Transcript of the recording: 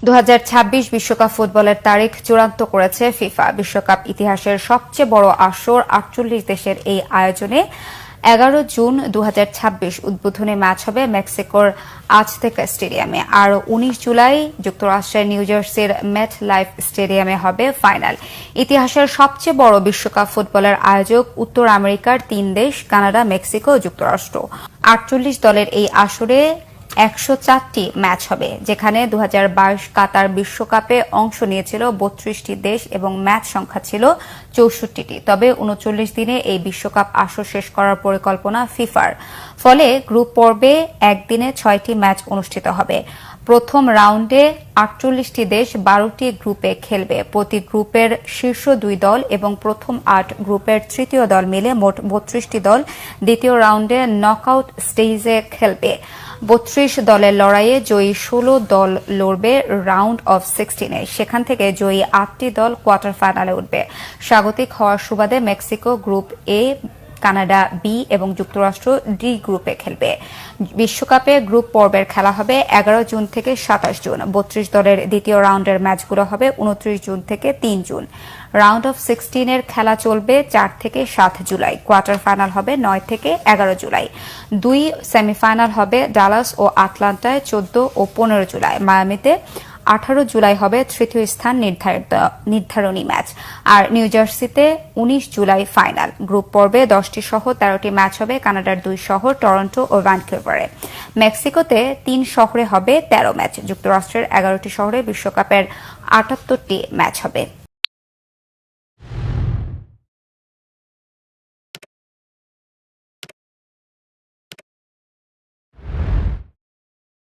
2026 বিশ্বকাপ ফুটবলের তারিখ চূড়ান্ত করেছে ফিফা। বিশ্বকাপ ইতিহাসের সবচেয়ে বড় আসর 48 দেশের এই আয়োজনে 11 জুন 2026 উদ্বোধনী ম্যাচ হবে মেক্সিকোর আজতেকা স্টেডিয়ামে। আর 19 জুলাই যুক্তরাষ্ট্রের নিউ জার্সির মেট লাইফ স্টেডিয়ামে হবে ফাইনাল। ইতিহাসের সবচেয়ে বড় বিশ্বকাপ ফুটবলের আয়োজক উত্তর আমেরিকার 3 দেশ কানাডা, মেক্সিকো ও যুক্তরাষ্ট্র। 48 দলের এই আসরে 104টি ম্যাচ হবে, যেখানে 2022 কাতার বিশ্বকাপে অংশ নিয়েছিল 32টি দেশ এবং ম্যাচ সংখ্যা ছিল 64টি। তবে 39 দিনে এই বিশ্বকাপ আসর শেষ করার পরিকল্পনা ফিফার। ফলে গ্রুপ পর্বে একদিনে 6টি ম্যাচ অনুষ্ঠিত হবে। প্রথম রাউন্ডে 48টি দেশ 12টি গ্রুপে খেলবে। প্রতি গ্রুপের শীর্ষ 2 দল এবং প্রথম 8 গ্রুপের তৃতীয় দল মিলে মোট 32টি দল দ্বিতীয় রাউন্ডে নকআউট স্টেজে খেলবে। 32 দলের লড়াইয়ে জয়ী 16 দল লড়বে রাউন্ড অফ 16-এ। সেখান থেকে জয়ী 8টি দল কোয়ার্টার ফাইনালে উঠবে। স্বাগতিক হওয়ার সুবাদে Mexico group A, Canada B এবং যুক্তরাষ্ট্র ডি গ্রুপে খেলবে। বিশ্বকাপে গ্রুপ পর্বের খেলা হবে 11 জুন থেকে 27 জুন। 32 দলের দ্বিতীয় রাউন্ডের ম্যাচগুলো হবে 29 জুন থেকে 3 জুন। রাউন্ড অফ 16-এর খেলা চলবে 4 থেকে 7 জুলাই। কোয়ার্টার ফাইনাল হবে 9 থেকে 11 জুলাই। 2 সেমিফাইনাল হবে ডালাস ও আটলান্টায় 14 ও 15 জুলাই। মায়ামিতে 18 জুলাই হবে তৃতীয় স্থান নির্ধারণী ম্যাচ। আর নিউ জার্সিতে 19 জুলাই ফাইনাল। গ্রুপ পর্বে 10টি শহর 13টি ম্যাচ হবে কানাডার 2 শহর টরন্টো ও ভ্যানকুভারে। মেক্সিকোতে 3 শহরে হবে 13 ম্যাচ। যুক্তরাষ্ট্রের 11টি শহরে বিশ্বকাপের 78টি ম্যাচ হবে।